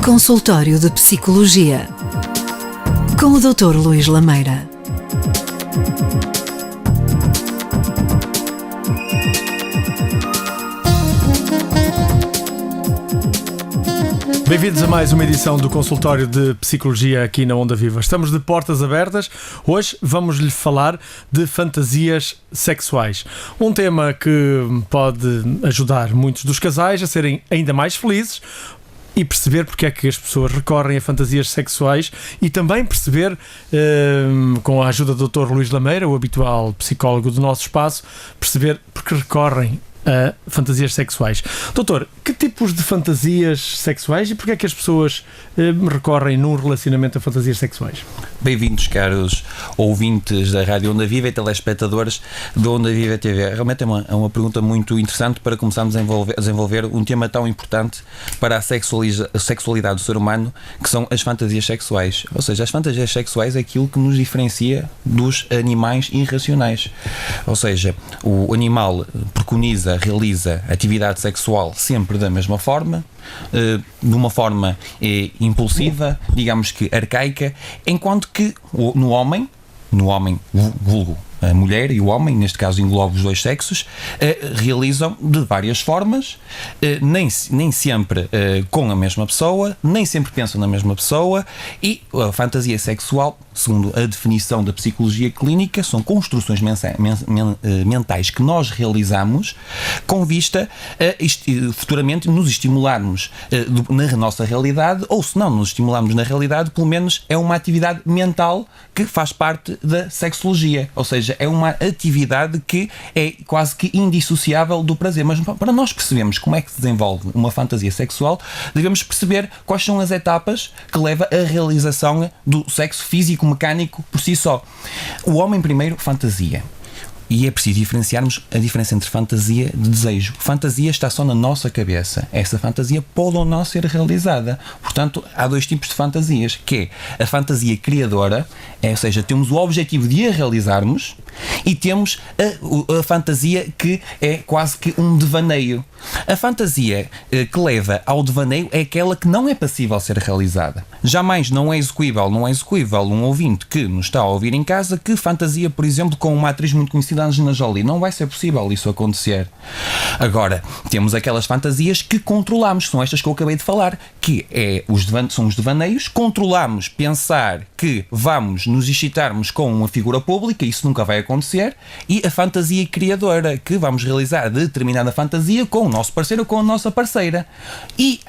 Consultório de Psicologia, com o Dr. Luís Lameira. Bem-vindos a mais uma edição do Consultório de Psicologia aqui na Onda Viva. Estamos de portas abertas. Hoje vamos-lhe falar de fantasias sexuais. Um tema que pode ajudar muitos dos casais a serem ainda mais felizes e perceber porque é que as pessoas recorrem a fantasias sexuais e também perceber, com a ajuda do Dr. Luís Lameira, o habitual psicólogo do nosso espaço, perceber porque recorrem a fantasias sexuais. Doutor, que tipos de fantasias sexuais e porque é que as pessoas recorrem num relacionamento a fantasias sexuais? Bem-vindos, caros ouvintes da Rádio Onda Viva e telespectadores da Onda Viva TV. Realmente é uma pergunta muito interessante para começarmos a desenvolver um tema tão importante para a sexualidade do ser humano, que são as fantasias sexuais. Ou seja, as fantasias sexuais é aquilo que nos diferencia dos animais irracionais. Ou seja, o animal preconiza, realiza atividade sexual sempre da mesma forma, de uma forma impulsiva, digamos que arcaica, enquanto que no homem vulgo a mulher e o homem, neste caso engloba os dois sexos, realizam de várias formas, nem sempre com a mesma pessoa, nem sempre pensam na mesma pessoa, e a fantasia sexual, segundo a definição da psicologia clínica, são construções mentais que nós realizamos com vista a futuramente nos estimularmos na nossa realidade, ou se não nos estimularmos na realidade, pelo menos é uma atividade mental que faz parte da sexologia, ou seja, é uma atividade que é quase que indissociável do prazer. Mas para nós percebermos como é que se desenvolve uma fantasia sexual, devemos perceber quais são as etapas que levam à realização do sexo físico-mecânico por si só. O homem primeiro, fantasia. E é preciso diferenciarmos a diferença entre fantasia e desejo. Fantasia está só na nossa cabeça. Essa fantasia pode ou não ser realizada. Portanto, há dois tipos de fantasias, que é a fantasia criadora, ou seja, temos o objetivo de a realizarmos, e temos a fantasia que é quase que um devaneio. A fantasia que leva ao devaneio é aquela que não é passível de ser realizada. Jamais não é execuível um ouvinte que nos está a ouvir em casa que fantasia, por exemplo, com uma atriz muito conhecida, Angelina Jolie. Não vai ser possível isso acontecer. Agora, temos aquelas fantasias que controlamos, são estas que eu acabei de falar, que são os devaneios. Controlamos pensar que vamos nos excitarmos com uma figura pública, isso nunca vai acontecer, e a fantasia criadora, que vamos realizar determinada fantasia com o nosso parceiro ou com a nossa parceira. E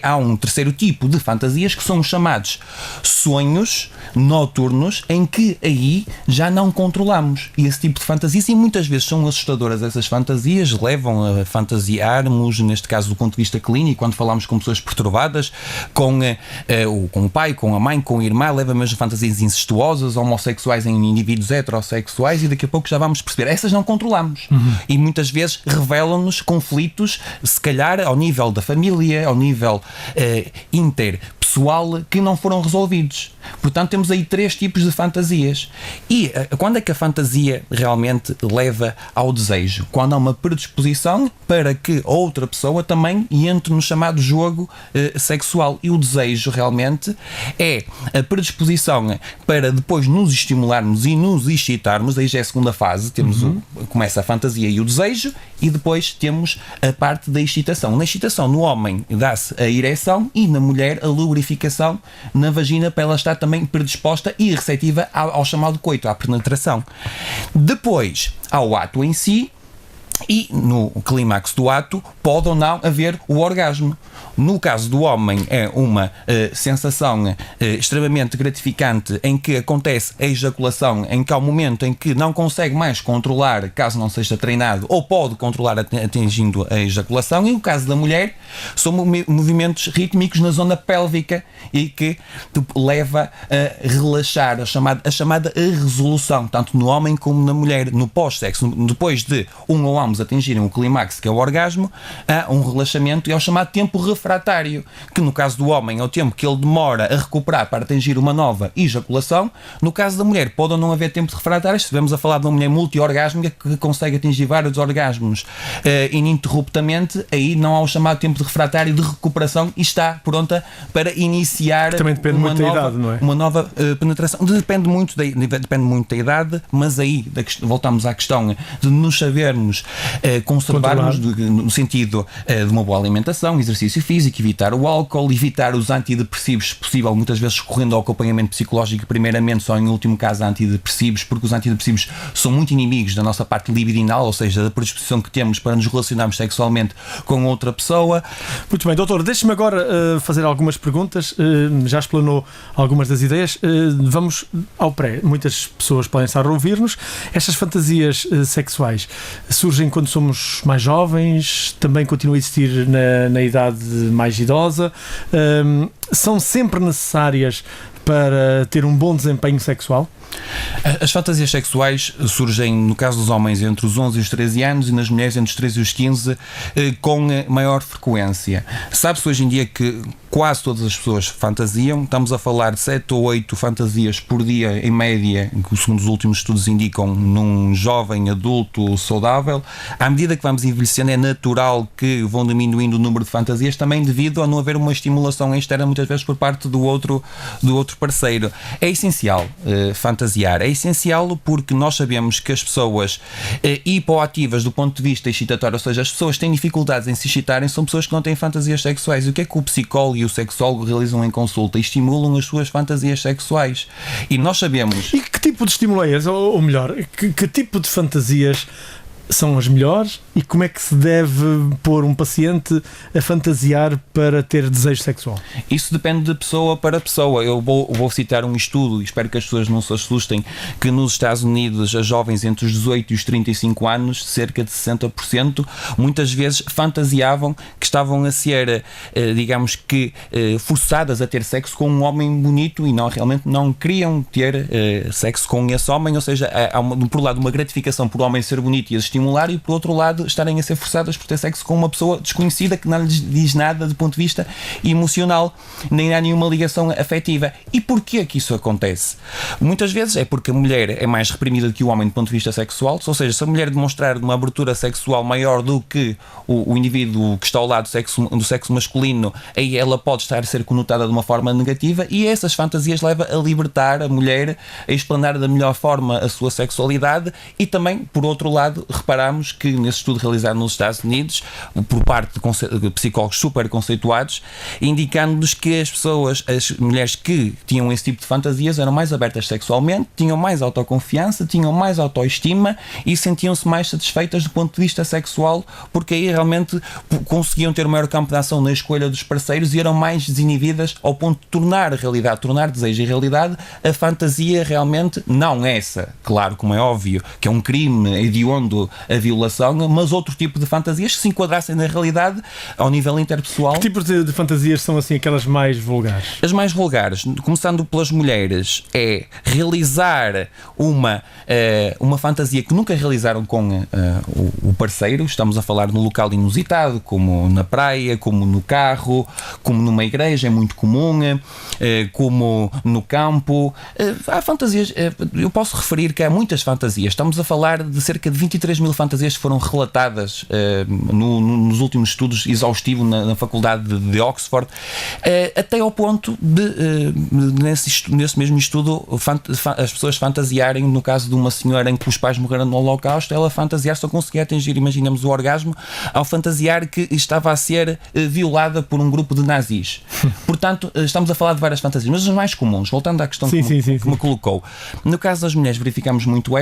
há um terceiro tipo de fantasias que são os chamados sonhos noturnos, em que aí já não controlamos. E esse tipo de fantasias, e muitas vezes são assustadoras essas fantasias, levam a fantasiarmos, neste caso do ponto de vista clínico, quando falamos com pessoas perturbadas, com o pai, com a mãe, com a irmã, leva mesmo fantasias incestuosas, homossexuais em indivíduos heterossexuais, e daqui a pouco já vamos perceber. Essas não controlamos. E muitas vezes revelam-nos conflitos, se calhar ao nível da família, ao nível interpessoal, que não foram resolvidos. Portanto, temos aí três tipos de fantasias. E quando é que a fantasia realmente leva ao desejo? Quando há uma predisposição para que outra pessoa também entre no chamado jogo sexual. E o desejo realmente é a predisposição para depois nos estimularmos e nos excitarmos. Aí já é a segunda fase. Começa a fantasia e o desejo, e depois temos a parte da excitação. Na excitação, no homem dá-se a ereção, e na mulher a lubrificação na vagina, para ela estar também predisposta e receptiva ao chamado coito, à penetração. Depois, ao ato em si, e no clímax do ato pode ou não haver o orgasmo. No caso do homem é uma sensação extremamente gratificante, em que acontece a ejaculação, em que há um momento em que não consegue mais controlar, caso não seja treinado, ou pode controlar atingindo a ejaculação. E no caso da mulher são movimentos rítmicos na zona pélvica e que leva a relaxar, a chamada resolução, tanto no homem como na mulher. No pós-sexo, depois de um ou ambos atingirem o clímax, que é o orgasmo, há um relaxamento, e é o chamado tempo refratário refratário, que no caso do homem é o tempo que ele demora a recuperar para atingir uma nova ejaculação. No caso da mulher, pode ou não haver tempo de refratário. Se estivermos a falar de uma mulher multi-orgásmica que consegue atingir vários orgasmos ininterruptamente, aí não há o chamado tempo de refratário de recuperação e está pronta para iniciar também depende muito da idade, não é? Uma nova penetração. Depende muito da idade, mas aí voltamos à questão de nos sabermos conservarmos no sentido de uma boa alimentação, exercício físico, evitar o álcool, evitar os antidepressivos, se possível, muitas vezes recorrendo ao acompanhamento psicológico, primeiramente, só em último caso, antidepressivos, porque os antidepressivos são muito inimigos da nossa parte libidinal, ou seja, da predisposição que temos para nos relacionarmos sexualmente com outra pessoa. Muito bem, doutor, deixe-me agora fazer algumas perguntas. Já explanou algumas das ideias. Vamos ao pré. Muitas pessoas podem estar a ouvir-nos. Estas fantasias sexuais surgem quando somos mais jovens, também continuam a existir na idade mais idosa. São sempre necessárias para ter um bom desempenho sexual? As fantasias sexuais surgem, no caso dos homens, entre os 11 e os 13 anos e nas mulheres entre os 13 e os 15 com maior frequência. Sabe-se hoje em dia que quase todas as pessoas fantasiam. Estamos a falar de 7 ou 8 fantasias por dia, em média, que segundo os últimos estudos indicam, num jovem adulto saudável. À medida que vamos envelhecendo, é natural que vão diminuindo o número de fantasias, também devido a não haver uma estimulação externa, muitas vezes por parte do outro parceiro. É essencial fantasiar. É essencial porque nós sabemos que as pessoas hipoativas do ponto de vista excitatório, ou seja, as pessoas que têm dificuldades em se excitarem, são pessoas que não têm fantasias sexuais. E o que é que o psicólogo e o sexólogo realizam em consulta? Estimulam as suas fantasias sexuais. E nós sabemos... E que tipo de estímulo é esse? Ou melhor, que tipo de fantasias são as melhores e como é que se deve pôr um paciente a fantasiar para ter desejo sexual? Isso depende de pessoa para pessoa. Eu vou citar um estudo, e espero que as pessoas não se assustem, que nos Estados Unidos as jovens entre os 18 e os 35 anos, cerca de 60%, muitas vezes fantasiavam que estavam a ser, digamos que, forçadas a ter sexo com um homem bonito e realmente não queriam ter sexo com esse homem, ou seja, há por um lado uma gratificação por o homem ser bonito e as estimular, e por outro lado estarem a ser forçadas por ter sexo com uma pessoa desconhecida que não lhes diz nada do ponto de vista emocional, nem há nenhuma ligação afetiva. E porquê que isso acontece? Muitas vezes é porque a mulher é mais reprimida do que o homem do ponto de vista sexual, ou seja, se a mulher demonstrar uma abertura sexual maior do que o indivíduo que está ao lado do sexo masculino, aí ela pode estar a ser conotada de uma forma negativa, e essas fantasias levam a libertar a mulher, a explanar da melhor forma a sua sexualidade. E também, por outro lado, reparámos que nesse estudo realizado nos Estados Unidos, por parte de psicólogos super conceituados, indicando-nos que as mulheres que tinham esse tipo de fantasias eram mais abertas sexualmente, tinham mais autoconfiança, tinham mais autoestima e sentiam-se mais satisfeitas do ponto de vista sexual, porque aí realmente conseguiam ter o maior campo de ação na escolha dos parceiros e eram mais desinibidas ao ponto de tornar desejo e realidade a fantasia realmente não essa, claro, como é óbvio, que é um crime hediondo a violação, mas outro tipo de fantasias que se enquadrassem na realidade ao nível interpessoal. Que tipos de fantasias são assim aquelas mais vulgares? As mais vulgares, começando pelas mulheres, é realizar uma fantasia que nunca realizaram com o parceiro. Estamos a falar no local inusitado, como na praia, como no carro, como numa igreja, é muito comum, como no campo. Há fantasias, eu posso referir que há muitas fantasias. Estamos a falar de cerca de 23 mil fantasias que foram relatadas nos últimos estudos exaustivos na Faculdade de Oxford, até ao ponto de, nesse mesmo estudo, as pessoas fantasiarem, no caso de uma senhora em que os pais morreram no Holocausto, ela fantasiar só conseguia atingir, imaginamos, o orgasmo ao fantasiar que estava a ser violada por um grupo de nazis. Portanto, estamos a falar de várias fantasias, mas as mais comuns, voltando à questão que me colocou. No caso das mulheres, verificamos muito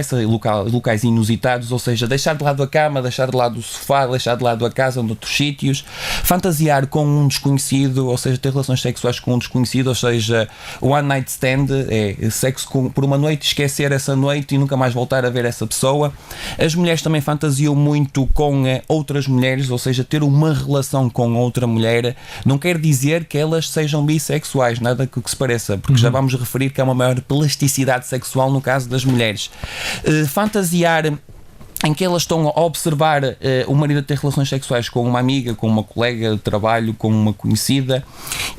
locais inusitados, ou seja, deixar de lado a cama, deixar de lado o sofá, deixar de lado a casa, noutros sítios, fantasiar com um desconhecido, ou seja, ter relações sexuais com um desconhecido, ou seja, one night stand, é sexo por uma noite, esquecer essa noite e nunca mais voltar a ver essa pessoa. As mulheres também fantasiam muito com outras mulheres, ou seja, ter uma relação com outra mulher. Não quer dizer que elas sejam bissexuais, nada que se pareça, porque já vamos referir que há uma maior plasticidade sexual no caso das mulheres. Fantasiar em que elas estão a observar o marido a ter relações sexuais com uma amiga, com uma colega de trabalho, com uma conhecida.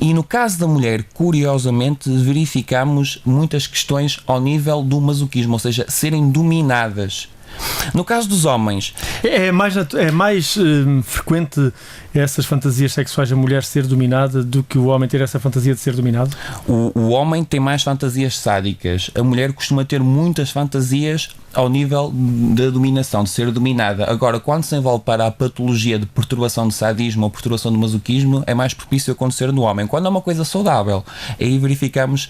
E no caso da mulher, curiosamente, verificamos muitas questões ao nível do masoquismo, ou seja, serem dominadas. No caso dos homens... É mais frequente essas fantasias sexuais, a mulher ser dominada, do que o homem ter essa fantasia de ser dominado? O homem tem mais fantasias sádicas. A mulher costuma ter muitas fantasias ao nível da dominação, de ser dominada. Agora, quando se envolve para a patologia de perturbação de sadismo ou perturbação de masoquismo, é mais propício a acontecer no homem. Quando é uma coisa saudável, aí verificamos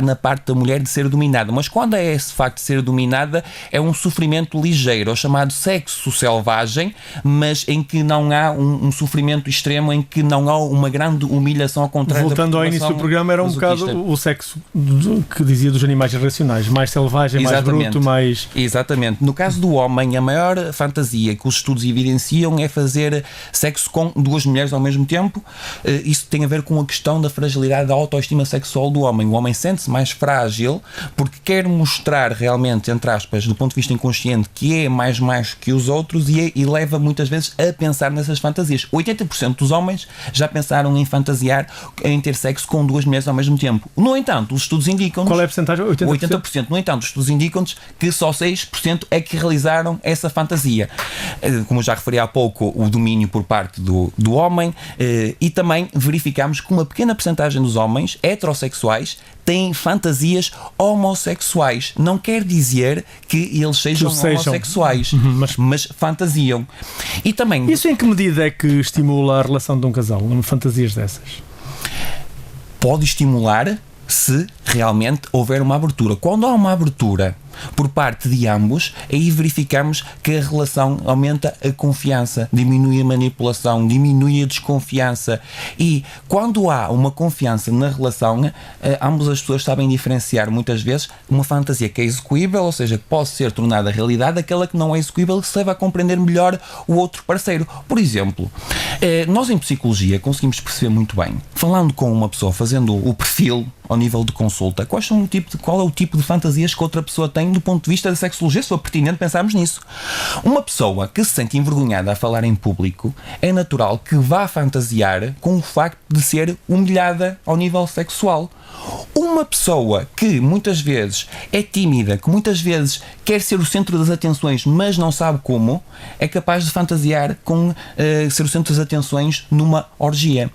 na parte da mulher de ser dominada. Mas quando é esse facto de ser dominada, é um sofrimento ligeiro, é o chamado sexo selvagem, mas em que não há um sofrimento extremo, em que não há uma grande humilhação ao contrário. Voltando ao início do programa, era um bocado o sexo que dizia dos animais irracionais, mais selvagem, mais bruto, mais... Exatamente. No caso do homem, a maior fantasia que os estudos evidenciam é fazer sexo com duas mulheres ao mesmo tempo. Isso tem a ver com a questão da fragilidade da autoestima sexual do homem. O homem sente-se mais frágil porque quer mostrar realmente, entre aspas, do ponto de vista inconsciente, que é mais que os outros e leva muitas vezes a pensar nessas fantasias. 80% dos homens já pensaram em fantasiar em ter sexo com duas mulheres ao mesmo tempo. No entanto, os estudos indicam-nos... Qual é a porcentagem? 80%. No entanto, os estudos indicam-nos que só 6% é que realizaram essa fantasia. Como eu já referi há pouco, o domínio por parte do homem, e também verificamos que uma pequena porcentagem dos homens heterossexuais têm fantasias homossexuais. Não quer dizer que eles sejam homossexuais, mas fantasiam. E também... Isso em que medida é que estimula a relação de um casal? Fantasias dessas? Pode estimular se realmente houver uma abertura. Quando há uma abertura por parte de ambos, aí verificamos que a relação aumenta a confiança, diminui a manipulação, diminui a desconfiança, e quando há uma confiança na relação, ambas as pessoas sabem diferenciar muitas vezes uma fantasia que é execuível, ou seja, que pode ser tornada realidade, aquela que não é execuível, que se leva a compreender melhor o outro parceiro. Por exemplo, nós em psicologia conseguimos perceber muito bem, falando com uma pessoa, fazendo o perfil ao nível de consulta, qual é o tipo de fantasias que outra pessoa tem do ponto de vista da sexologia, se for pertinente pensarmos nisso. Uma pessoa que se sente envergonhada a falar em público, é natural que vá fantasiar com o facto de ser humilhada ao nível sexual. Uma pessoa que muitas vezes é tímida, que muitas vezes quer ser o centro das atenções, mas não sabe como, é capaz de fantasiar com ser o centro das atenções numa orgia.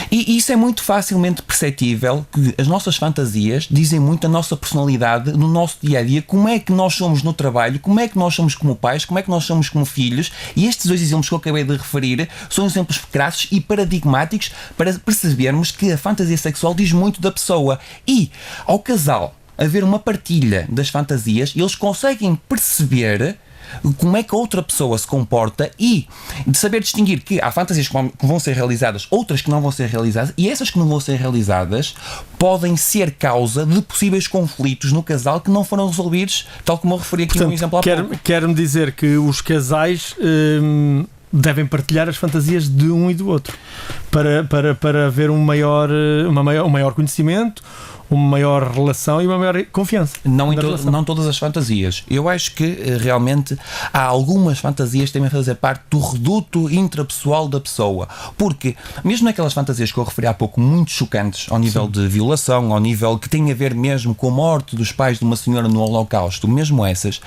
E isso é muito facilmente perceptível, que as nossas fantasias dizem muito a nossa personalidade no nosso dia-a-dia, como é que nós somos no trabalho, como é que nós somos como pais, como é que nós somos como filhos, e estes dois exemplos que eu acabei de referir são exemplos crassos e paradigmáticos para percebermos que a fantasia sexual diz muito da pessoa. E ao casal haver uma partilha das fantasias, eles conseguem perceber como é que a outra pessoa se comporta e de saber distinguir que há fantasias que vão ser realizadas, outras que não vão ser realizadas, e essas que não vão ser realizadas podem ser causa de possíveis conflitos no casal que não foram resolvidos, tal como eu referi aqui. Portanto, no exemplo há pouco. Quer-me dizer que os casais devem partilhar as fantasias de um e do outro para haver um maior conhecimento, uma maior relação e uma maior confiança. Não todas as fantasias. Eu acho que realmente há algumas fantasias que devem fazer parte do reduto intrapessoal da pessoa, porque mesmo naquelas fantasias que eu referi há pouco, muito chocantes ao nível de violação, ao nível que tem a ver mesmo com a morte dos pais de uma senhora no Holocausto, mesmo essas,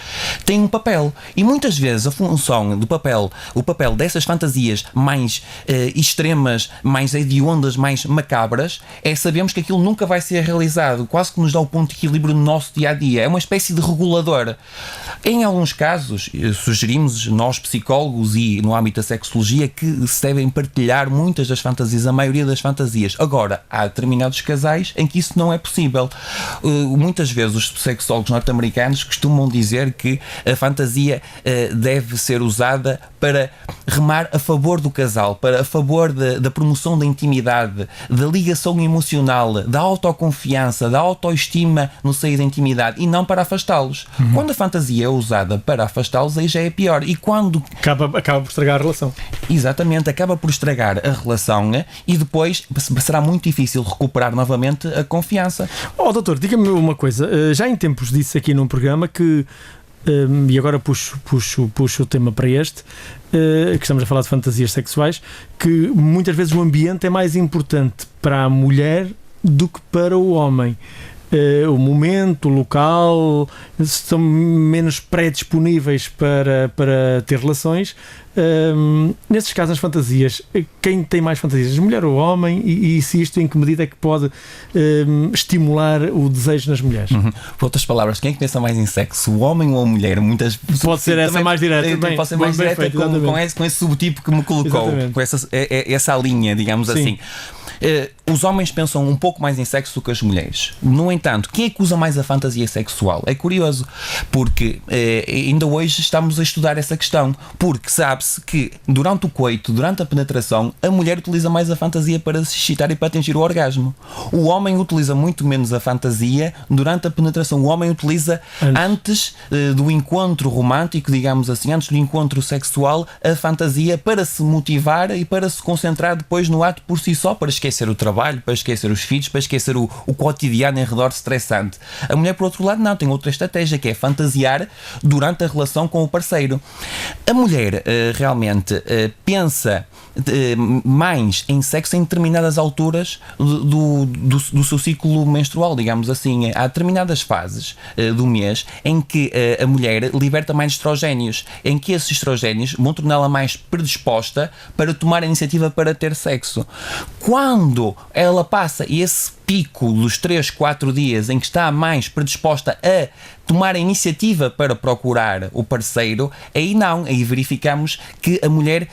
têm um papel, e muitas vezes a função do papel, o papel dessas fantasias mais extremas, mais hediondas, mais macabras, é sabermos que aquilo nunca vai ser realizado, quase que nos dá o ponto de equilíbrio no nosso dia-a-dia. É uma espécie de regulador. Em alguns casos, sugerimos, nós psicólogos e no âmbito da sexologia, que se devem partilhar muitas das fantasias, a maioria das fantasias. Agora, há determinados casais em que isso não é possível. Muitas vezes os sexólogos norte-americanos costumam dizer que a fantasia deve ser usada para remar a favor do casal, a favor da promoção da intimidade, da ligação emocional, da autoconfiança, da autoestima no seio da intimidade, e não para afastá-los. Quando a fantasia é usada para afastá-los, aí já é pior. E quando... Acaba por estragar a relação. Exatamente, acaba por estragar a relação, e depois será muito difícil recuperar novamente a confiança. Doutor, diga-me uma coisa. Já em tempos disse aqui num programa que e agora puxo o tema para este, que estamos a falar de fantasias sexuais, que muitas vezes o ambiente é mais importante para a mulher do que para o homem. O momento, o local, estão menos predisponíveis para ter relações. Nesses casos, nas fantasias, quem tem mais fantasias, a mulher ou o homem, e se isto em que medida é que pode estimular o desejo nas mulheres? Por outras palavras, quem é que pensa mais em sexo, o homem ou a mulher? Pode ser essa mais direta. Pode ser mais direta com esse subtipo que me colocou, exatamente, com essa linha, digamos sim, assim. Os homens pensam um pouco mais em sexo do que as mulheres. No entanto, quem é que usa mais a fantasia sexual? É curioso, porque ainda hoje estamos a estudar essa questão, porque sabe-se que durante o coito, durante a penetração, a mulher utiliza mais a fantasia para se excitar e para atingir o orgasmo. O homem utiliza muito menos a fantasia durante a penetração. O homem utiliza antes do encontro romântico, digamos assim, antes do encontro sexual, a fantasia para se motivar e para se concentrar depois no ato por si só, para esquecer o trabalho, para esquecer os filhos, para esquecer o cotidiano em redor estressante. A mulher, por outro lado, não, tem outra estratégia, que é fantasiar durante a relação com o parceiro. A mulher realmente pensa mais em sexo em determinadas alturas do seu ciclo menstrual, digamos assim. Há determinadas fases do mês em que a mulher liberta mais estrogénios, em que esses estrogénios vão torná-la mais predisposta para tomar a iniciativa para ter sexo. Quando ela passa esse pico dos 3-4 dias em que está mais predisposta a tomar a iniciativa para procurar o parceiro, aí não, aí verificamos que a mulher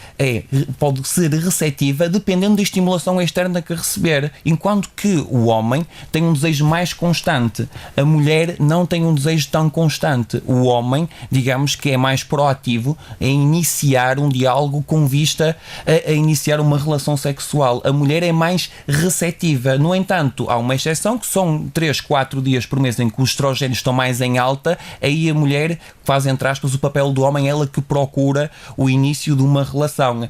pode ser receptiva dependendo da estimulação externa que receber, enquanto que o homem tem um desejo mais constante. A mulher não tem um desejo tão constante. O homem, digamos que é mais proativo em iniciar um diálogo com vista a iniciar uma relação sexual. A mulher é mais receptiva. No entanto, há uma exceção, que são 3-4 dias por mês em que os estrogénios estão mais em alta, aí a mulher faz, entre aspas, o papel do homem, ela que procura o início de uma relação.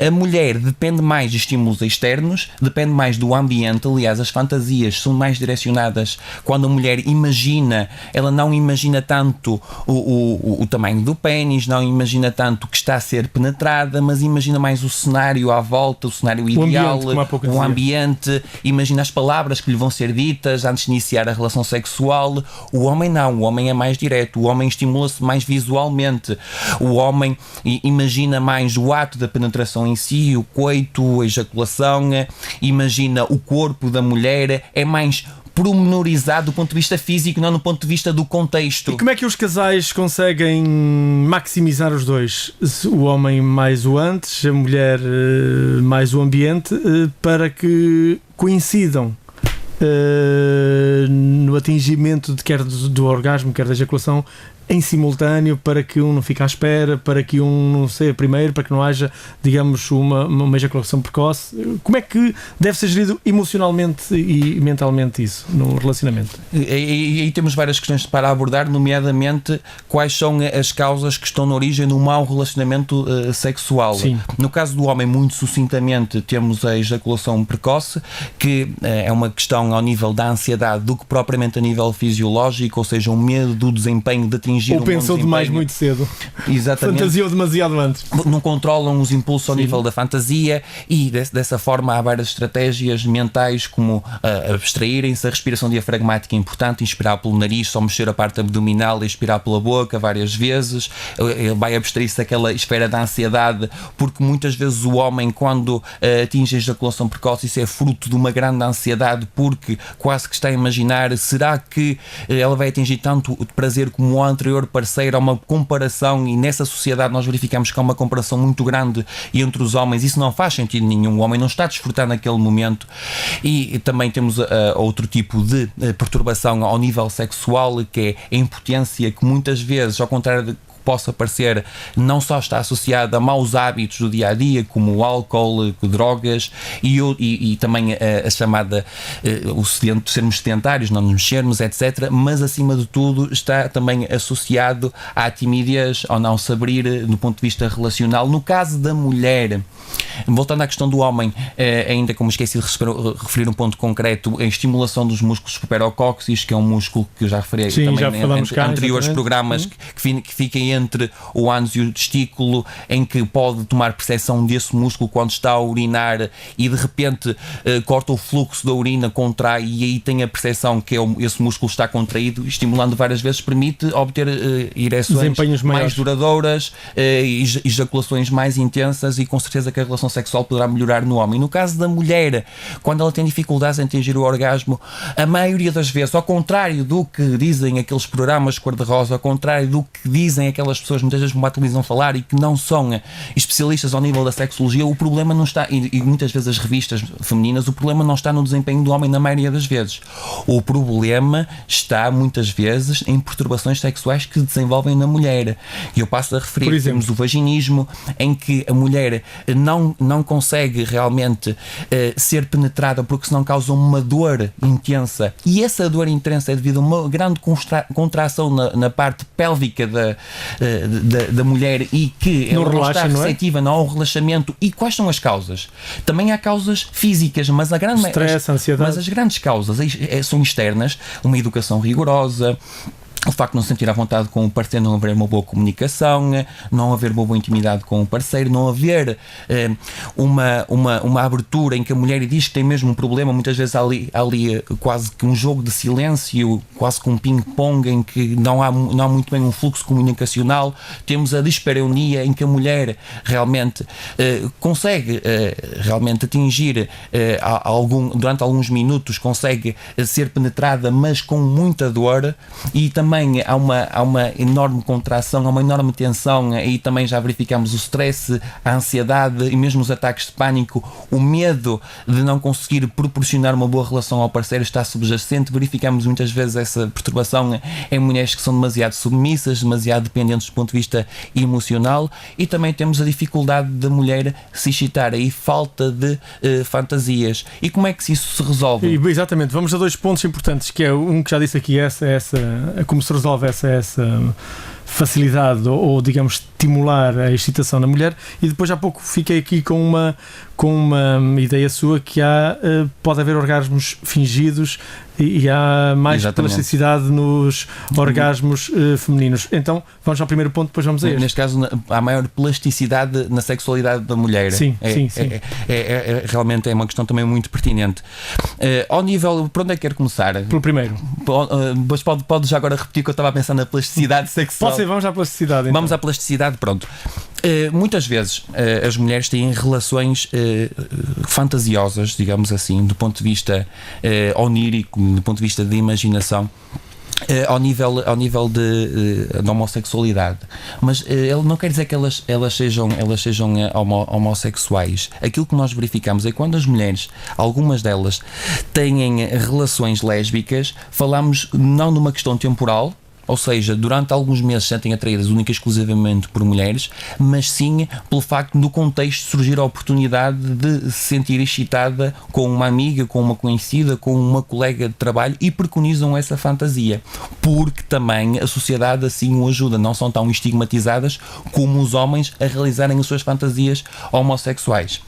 A mulher depende mais de estímulos externos, depende mais do ambiente. Aliás, as fantasias são mais direcionadas quando a mulher imagina, ela não imagina tanto o tamanho do pênis, não imagina tanto que está a ser penetrada, mas imagina mais o cenário à volta, o cenário ideal, o ambiente, imagina as palavras que lhe vão ser ditas antes de iniciar a relação sexual. O homem não, o homem é mais direto, o homem estimula-se mais visualmente, o homem imagina mais o ato da penetração em si, o coito, a ejaculação, imagina o corpo da mulher, é mais pormenorizado do ponto de vista físico, não no ponto de vista do contexto. E como é que os casais conseguem maximizar os dois? O homem mais o antes, a mulher mais o ambiente, para que coincidam no atingimento de quer do orgasmo, quer da ejaculação, em simultâneo, para que um não fique à espera, para que um não seja primeiro, para que não haja, digamos, uma ejaculação precoce? Como é que deve ser gerido emocionalmente e mentalmente isso no relacionamento? E temos várias questões para abordar, nomeadamente quais são as causas que estão na origem do mau relacionamento sexual. Sim. No caso do homem, muito sucintamente, temos a ejaculação precoce, que é uma questão ao nível da ansiedade do que propriamente a nível fisiológico, ou seja, um medo do desempenho de atingir ou pensou demais muito cedo. Exatamente. Fantasiou demasiado antes. Não controlam os impulsos ao nível da fantasia e dessa forma há várias estratégias mentais, como abstraírem-se. A respiração diafragmática é importante, inspirar pelo nariz, só mexer a parte abdominal e expirar pela boca várias vezes. Ele vai abstrair-se daquela esfera da ansiedade, porque muitas vezes o homem, quando atinge a ejaculação precoce, isso é fruto de uma grande ansiedade, porque quase que está a imaginar, será que ela vai atingir tanto prazer como o anterior parceiro? Há uma comparação, e nessa sociedade nós verificamos que há uma comparação muito grande entre os homens. Isso não faz sentido nenhum. O homem não está a desfrutar naquele momento. E também temos outro tipo de perturbação ao nível sexual, que é a impotência, que muitas vezes, ao contrário de possa parecer não só está associado a maus hábitos do dia a dia, como o álcool, drogas e também a chamada sermos sedentários, não nos mexermos, etc. Mas acima de tudo está também associado à timidez, ao não se abrir do ponto de vista relacional. No caso da mulher, voltando à questão do homem, ainda como esqueci de referir um ponto concreto, a estimulação dos músculos superocóccix, que é um músculo que eu já referi também em anteriores programas, que fica entre o ânus e o testículo, em que pode tomar percepção desse músculo quando está a urinar e de repente corta o fluxo da urina, contrai e aí tem a percepção que esse músculo está contraído, estimulando várias vezes, permite obter ereções mais duradouras, ejaculações mais intensas e com certeza que a relação sexual poderá melhorar no homem. No caso da mulher, quando ela tem dificuldades em atingir o orgasmo, a maioria das vezes, ao contrário do que dizem aqueles programas cor-de-rosa, ao contrário do que dizem aquelas pessoas muitas vezes à televisão falar e que não são especialistas ao nível da sexologia, o problema não está, e muitas vezes as revistas femininas, o problema não está no desempenho do homem na maioria das vezes. O problema está muitas vezes em perturbações sexuais que desenvolvem na mulher. E eu passo a referir, por exemplo, temos o vaginismo, em que a mulher não consegue realmente ser penetrada porque senão causa uma dor intensa, e essa dor intensa é devido a uma grande contração na parte pélvica da mulher e que ela não está receptiva, não há um relaxamento. E quais são as causas? Também há causas físicas, mas stress, ansiedade. Mas as grandes causas são externas, uma educação rigorosa, o facto de não se sentir à vontade com o parceiro, não haver uma boa comunicação, não haver uma boa intimidade com o parceiro, não haver uma abertura em que a mulher diz que tem mesmo um problema, muitas vezes há ali quase que um jogo de silêncio, quase que um ping-pong em que não há muito bem um fluxo comunicacional. Temos a dispareunia em que a mulher realmente consegue realmente atingir durante alguns minutos, consegue ser penetrada, mas com muita dor, e também há uma enorme contração, há uma enorme tensão, e também já verificamos o stress, a ansiedade e mesmo os ataques de pânico, o medo de não conseguir proporcionar uma boa relação ao parceiro está subjacente. Verificamos muitas vezes essa perturbação em mulheres que são demasiado submissas, demasiado dependentes do ponto de vista emocional, e também temos a dificuldade da mulher se excitar, aí falta de fantasias. E como é que isso se resolve? Exatamente, vamos a dois pontos importantes, que é um que já disse aqui, como se resolve essa facilidade ou digamos estimular a excitação na mulher, e depois há pouco fiquei aqui com uma ideia sua que pode haver orgasmos fingidos e há mais plasticidade nos orgasmos femininos. Então vamos ao primeiro ponto, depois vamos a este. Neste caso há maior plasticidade na sexualidade da mulher. Sim. Realmente é uma questão também muito pertinente. Ao nível, por onde é que quer começar? Pelo primeiro. Mas pode já agora repetir que eu estava a pensar na plasticidade sexual. Pode ser, vamos à plasticidade então. Vamos à plasticidade, pronto. Muitas vezes as mulheres têm relações fantasiosas, digamos assim, do ponto de vista onírico, do ponto de vista de imaginação, ao nível de homossexualidade, mas ele não quer dizer que elas sejam homossexuais. Aquilo que nós verificamos é que quando as mulheres, algumas delas, têm relações lésbicas, falamos não numa questão temporal, ou seja, durante alguns meses se sentem atraídas única e exclusivamente por mulheres, mas sim pelo facto do contexto surgir a oportunidade de se sentir excitada com uma amiga, com uma conhecida, com uma colega de trabalho, e preconizam essa fantasia, porque também a sociedade assim o ajuda, não são tão estigmatizadas como os homens a realizarem as suas fantasias homossexuais.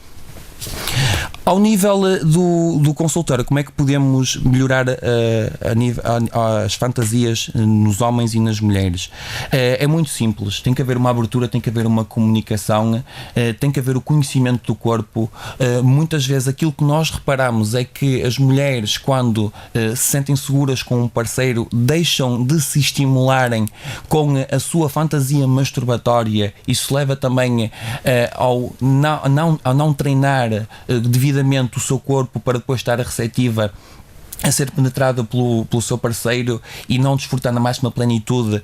Ao nível do consultório, como é que podemos melhorar as fantasias nos homens e nas mulheres? É muito simples, tem que haver uma abertura, tem que haver uma comunicação, tem que haver o conhecimento do corpo. Muitas vezes aquilo que nós reparamos é que as mulheres, quando se sentem seguras com um parceiro, deixam de se estimularem com a sua fantasia masturbatória. Isso leva também ao não treinar devidamente o seu corpo para depois estar receptiva a ser penetrada pelo seu parceiro e não desfrutar na máxima plenitude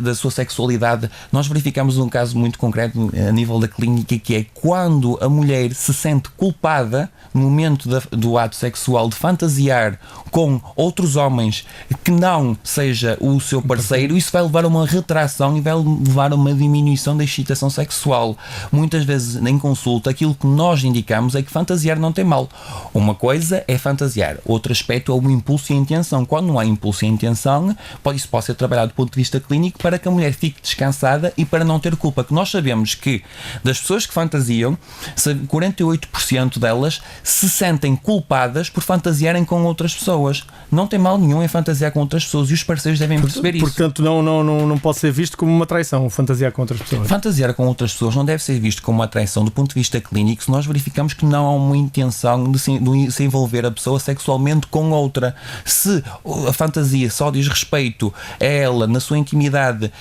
da sua sexualidade. Nós verificamos um caso muito concreto a nível da clínica, que é quando a mulher se sente culpada no momento do ato sexual de fantasiar com outros homens que não seja o seu parceiro, isso vai levar a uma retração e vai levar a uma diminuição da excitação sexual. Muitas vezes em consulta aquilo que nós indicamos é que fantasiar não tem mal. Uma coisa é fantasiar, outra aspecto é o impulso e a intenção. Quando não há impulso e intenção, isso pode ser trabalhado do ponto de vista clínico para que a mulher fique descansada e para não ter culpa. Que nós sabemos que das pessoas que fantasiam, 48% delas se sentem culpadas por fantasiarem com outras pessoas. Não tem mal nenhum em fantasiar com outras pessoas e os parceiros devem perceber isso. Portanto, não pode ser visto como uma traição, fantasiar com outras pessoas. Fantasiar com outras pessoas não deve ser visto como uma traição do ponto de vista clínico se nós verificamos que não há uma intenção de se envolver a pessoa sexualmente com outra. Se a fantasia só diz respeito a ela, na sua intimidade,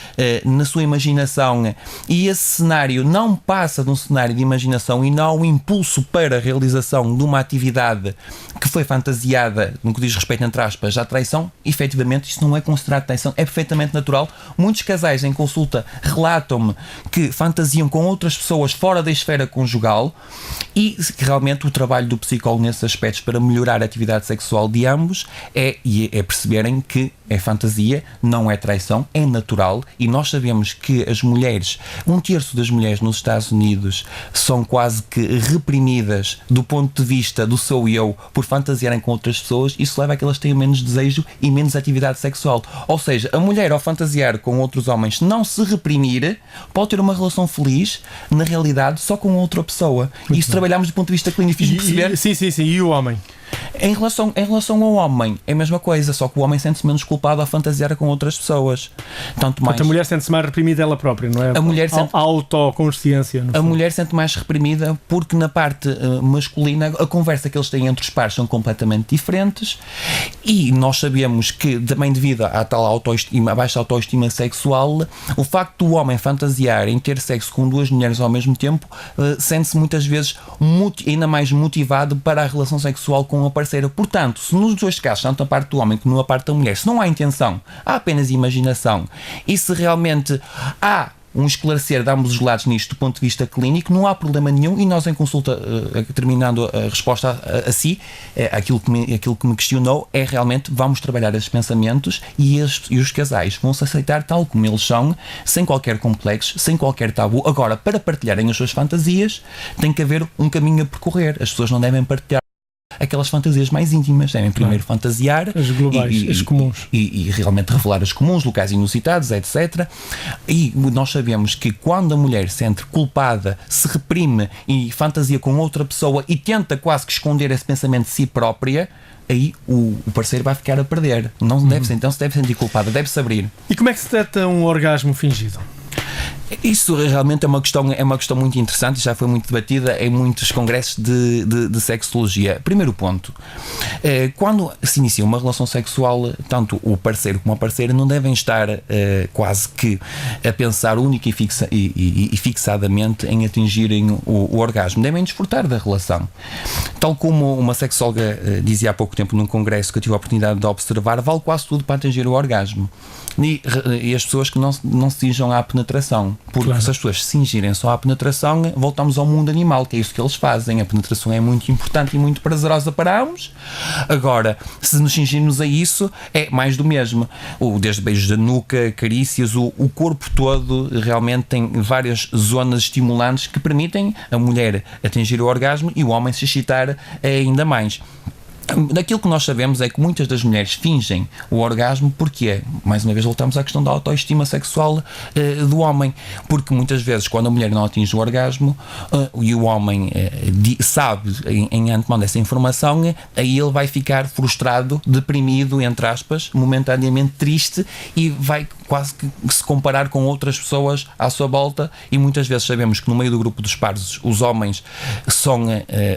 na sua imaginação, e esse cenário não passa de um cenário de imaginação e não há um impulso para a realização de uma atividade que foi fantasiada, no que diz respeito, entre aspas, à traição, efetivamente isso não é considerado traição, é perfeitamente natural. Muitos casais em consulta relatam-me que fantasiam com outras pessoas fora da esfera conjugal e realmente o trabalho do psicólogo nesses aspectos para melhorar a atividade sexual de ambos é perceberem que é fantasia, não é traição, é natural, e nós sabemos que as mulheres, 1/3 das mulheres nos Estados Unidos são quase que reprimidas do ponto de vista do seu eu por fantasiarem com outras pessoas. Isso leva a que elas tenham menos desejo e menos atividade sexual. Ou seja, a mulher ao fantasiar com outros homens, não se reprimir, pode ter uma relação feliz, na realidade, só com outra pessoa. E isso trabalhamos do ponto de vista clínico, fiz-me perceber. Sim. E o homem? Em relação ao homem, é a mesma coisa, só que o homem sente-se menos culpado a fantasiar com outras pessoas. Tanto mais. A mulher sente-se mais reprimida ela própria, não é? A mulher sente... A autoconsciência. A mulher sente mais reprimida porque na parte masculina a conversa que eles têm entre os pares são completamente diferentes e nós sabemos que também devido à tal autoestima, à baixa autoestima sexual, o facto do homem fantasiar em ter sexo com duas mulheres ao mesmo tempo sente-se muitas vezes ainda mais motivado para a relação sexual com a parceira. Portanto, se nos dois casos, tanto na parte do homem como na parte da mulher, se não há intenção, há apenas imaginação, e se realmente há um esclarecer de ambos os lados nisto do ponto de vista clínico, não há problema nenhum, e nós em consulta, terminando a resposta a si, aquilo que me questionou é realmente vamos trabalhar esses pensamentos e os casais vão se aceitar tal como eles são, sem qualquer complexo, sem qualquer tabu. Agora, para partilharem as suas fantasias, tem que haver um caminho a percorrer. As pessoas não devem partilhar aquelas fantasias mais íntimas, devem primeiro fantasiar as globais, as comuns e realmente revelar as comuns, locais inusitados, etc. E nós sabemos que quando a mulher se sente culpada, se reprime e fantasia com outra pessoa e tenta quase que esconder esse pensamento de si própria, aí o parceiro vai ficar a perder. Não deve, então se deve sentir culpada, deve-se abrir. E como é que se trata um orgasmo fingido? Isso realmente é uma questão muito interessante e já foi muito debatida em muitos congressos de sexologia. Primeiro ponto, quando se inicia uma relação sexual, tanto o parceiro como a parceira não devem estar quase que a pensar única e fixadamente em atingirem o orgasmo. Devem desfrutar da relação. Tal como uma sexóloga dizia há pouco tempo num congresso que eu tive a oportunidade de observar, vale quase tudo para atingir o orgasmo. E as pessoas que não se cingam à penetração, porque se as pessoas se cingirem só à penetração, voltamos ao mundo animal, que é isso que eles fazem. A penetração é muito importante e muito prazerosa para ambos. Agora, se nos cingirmos a isso, é mais do mesmo. Desde beijos da nuca, carícias, o corpo todo realmente tem várias zonas estimulantes que permitem a mulher atingir o orgasmo e o homem se excitar ainda mais. Daquilo que nós sabemos é que muitas das mulheres fingem o orgasmo porque, mais uma vez voltamos à questão da autoestima sexual do homem, porque muitas vezes quando a mulher não atinge o orgasmo e o homem sabe em antemão dessa informação, aí ele vai ficar frustrado, deprimido, entre aspas, momentaneamente triste e vai quase que se comparar com outras pessoas à sua volta, e muitas vezes sabemos que no meio do grupo dos pares os homens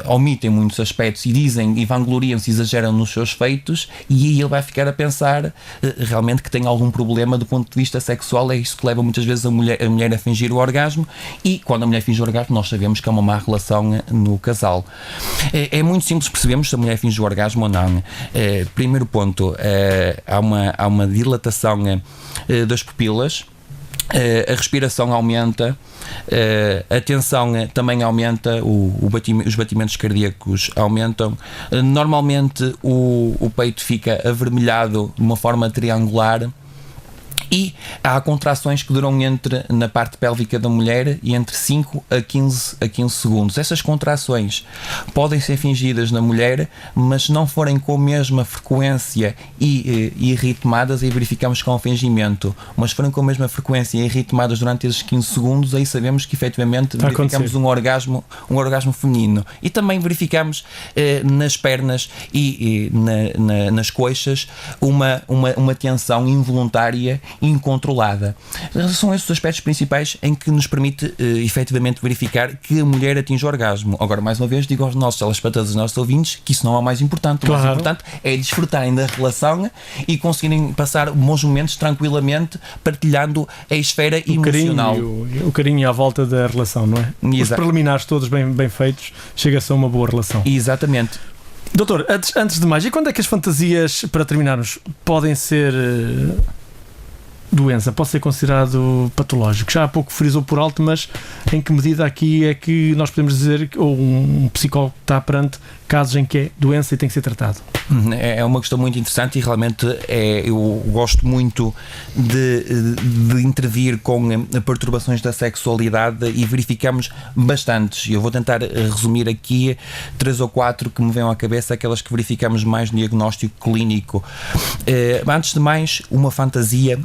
omitem muitos aspectos e dizem e vangloriam se exageram nos seus feitos, e aí ele vai ficar a pensar realmente que tem algum problema do ponto de vista sexual. É isso que leva muitas vezes a mulher a fingir o orgasmo, e quando a mulher finge o orgasmo nós sabemos que é uma má relação no casal. É muito simples percebermos se a mulher finge o orgasmo ou não. Primeiro ponto, há uma dilatação das pupilas, a respiração aumenta, a tensão também aumenta, os batimentos cardíacos aumentam. Normalmente o peito fica avermelhado de uma forma triangular, e há contrações que duram na parte pélvica da mulher e entre 5 a 15 segundos. Essas contrações podem ser fingidas na mulher, mas se não forem com a mesma frequência e ritmadas, aí verificamos que há um fingimento. Mas se forem com a mesma frequência e ritmadas durante esses 15 segundos, aí sabemos que efetivamente verificamos um orgasmo feminino. E também verificamos nas pernas e nas coxas uma tensão involuntária incontrolada. São esses os aspectos principais em que nos permite efetivamente verificar que a mulher atinge o orgasmo. Agora, mais uma vez, digo aos nossos telespectadores, aos nossos ouvintes, que isso não é o mais importante. O mais importante é desfrutarem da relação e conseguirem passar bons momentos tranquilamente, partilhando a esfera emocional. O carinho à volta da relação, não é? Os preliminares todos bem feitos, chega-se a uma boa relação. Exatamente. Doutor, antes de mais, e quando é que as fantasias, para terminarmos, podem ser doença, pode ser considerado patológico? Já há pouco frisou por alto, mas em que medida aqui é que nós podemos dizer, ou um psicólogo está perante casos em que é doença e tem que ser tratado? É uma questão muito interessante e realmente eu gosto muito de intervir com perturbações da sexualidade e verificamos bastantes. Eu vou tentar resumir aqui 3 ou 4 que me vêm à cabeça, aquelas que verificamos mais no diagnóstico clínico. Antes de mais, uma fantasia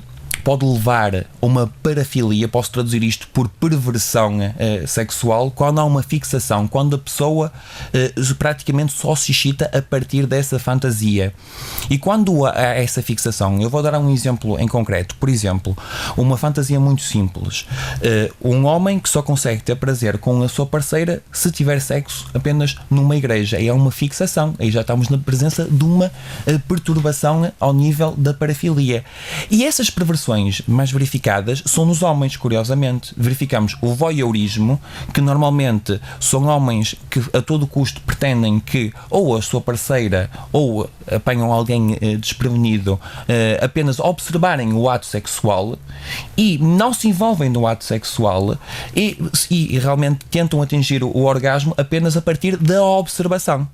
pode levar a uma parafilia, posso traduzir isto por perversão sexual, quando há uma fixação, quando a pessoa praticamente só se excita a partir dessa fantasia. E quando há essa fixação, eu vou dar um exemplo em concreto. Por exemplo, uma fantasia muito simples. Um homem que só consegue ter prazer com a sua parceira se tiver sexo apenas numa igreja. Aí é uma fixação, aí já estamos na presença de uma perturbação ao nível da parafilia. E essas perversões mais verificadas são nos homens, curiosamente. Verificamos o voyeurismo, que normalmente são homens que a todo custo pretendem que ou a sua parceira ou apanham alguém desprevenido apenas observarem o ato sexual e não se envolvem no ato sexual e realmente tentam atingir o orgasmo apenas a partir da observação.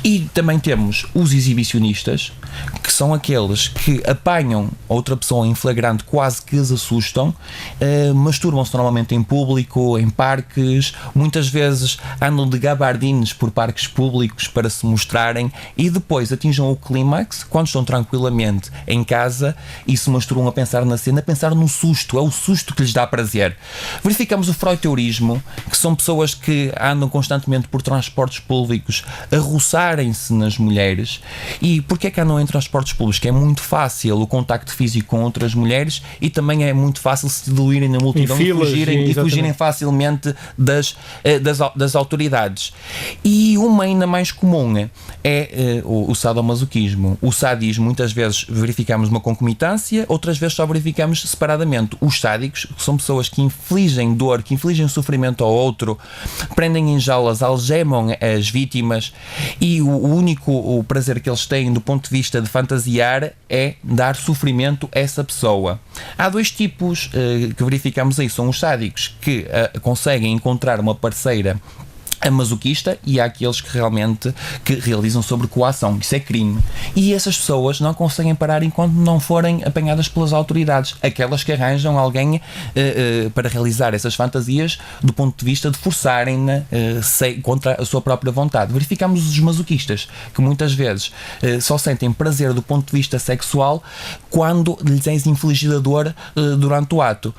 E também temos os exibicionistas, que são aqueles que apanham outra pessoa em flagrante, quase que as assustam, masturbam-se normalmente em público, em parques, muitas vezes andam de gabardines por parques públicos para se mostrarem e depois atingem o clímax quando estão tranquilamente em casa e se masturbam a pensar na cena, a pensar no susto, é o susto que lhes dá prazer. Verificamos o freudeurismo, que são pessoas que andam constantemente por transportes públicos a roçarem-se nas mulheres. E porquê é que andam em transportes públicos? Que é muito fácil o contacto físico com outras mulheres e também é muito fácil se diluírem na multidão e fugirem facilmente das autoridades. E uma ainda mais comum é o sadomasoquismo. O sadismo, muitas vezes verificamos uma concomitância, outras vezes só verificamos separadamente. Os sádicos são pessoas que infligem dor, que infligem sofrimento ao outro, prendem em jaulas, algemam as vítimas e o único prazer que eles têm do ponto de vista de fantasiar é dar sofrimento a essa pessoa. Há dois tipos que verificamos aí, são os sádicos que conseguem encontrar uma parceira a masoquista e há aqueles que realmente realizam sobre coação. Isso é crime. E essas pessoas não conseguem parar enquanto não forem apanhadas pelas autoridades. Aquelas que arranjam alguém para realizar essas fantasias do ponto de vista de forçarem-na contra a sua própria vontade. Verificamos os masoquistas, que muitas vezes só sentem prazer do ponto de vista sexual quando lhes é infligida dor durante o ato.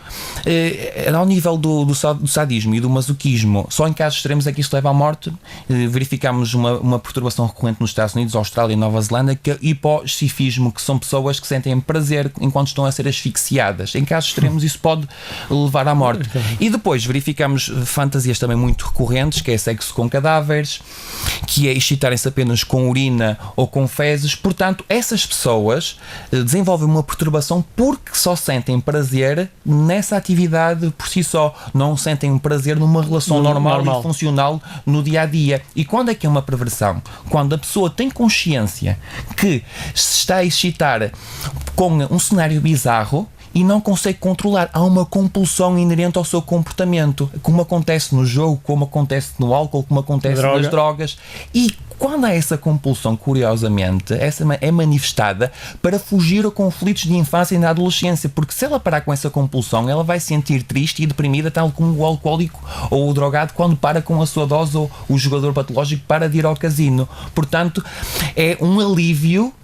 Ao nível do sadismo e do masoquismo, só em casos extremos é que isto sexo leva à morte. Verificamos uma perturbação recorrente nos Estados Unidos, Austrália e Nova Zelândia, que é o hipossifismo, que são pessoas que sentem prazer enquanto estão a ser asfixiadas. Em casos extremos isso pode levar à morte. E depois verificamos fantasias também muito recorrentes, que é sexo com cadáveres, que é excitarem-se apenas com urina ou com fezes. Portanto, essas pessoas desenvolvem uma perturbação porque só sentem prazer nessa atividade por si só, não sentem um prazer numa relação normal e funcional no dia-a-dia. E quando é que é uma perversão? Quando a pessoa tem consciência que se está a excitar com um cenário bizarro e não consegue controlar. Há uma compulsão inerente ao seu comportamento, como acontece no jogo, como acontece no álcool, como acontece nas drogas. E quando há essa compulsão, curiosamente, essa é manifestada para fugir a conflitos de infância e na adolescência, porque se ela parar com essa compulsão, ela vai se sentir triste e deprimida, tal como o alcoólico ou o drogado quando para com a sua dose, ou o jogador patológico para de ir ao casino. Portanto, é um alívio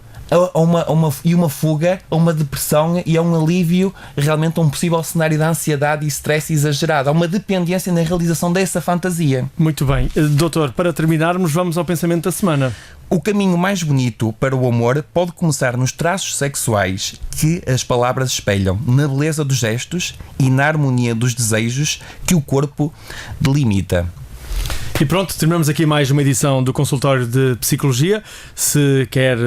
e uma fuga a uma depressão, e é um alívio realmente a um possível cenário de ansiedade e stress exagerado. Há uma dependência na realização dessa fantasia. Muito bem. Doutor, para terminarmos, vamos ao pensamento da semana. O caminho mais bonito para o amor pode começar nos traços sexuais que as palavras espelham, na beleza dos gestos e na harmonia dos desejos que o corpo delimita. E pronto, terminamos aqui mais uma edição do Consultório de Psicologia. Se quer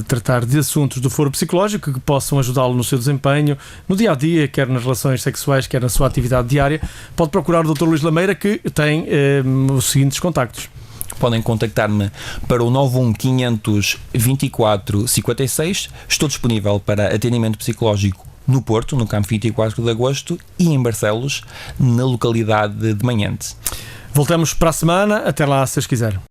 tratar de assuntos do foro psicológico que possam ajudá-lo no seu desempenho, no dia-a-dia, quer nas relações sexuais, quer na sua atividade diária, pode procurar o Dr. Luís Lameira, que tem os seguintes contactos. Podem contactar-me para o 91 500 24 56. Estou disponível para atendimento psicológico no Porto, no Campo 24 de Agosto, e em Barcelos, na localidade de Manhante. Voltamos para a semana. Até lá, se Deus quiser.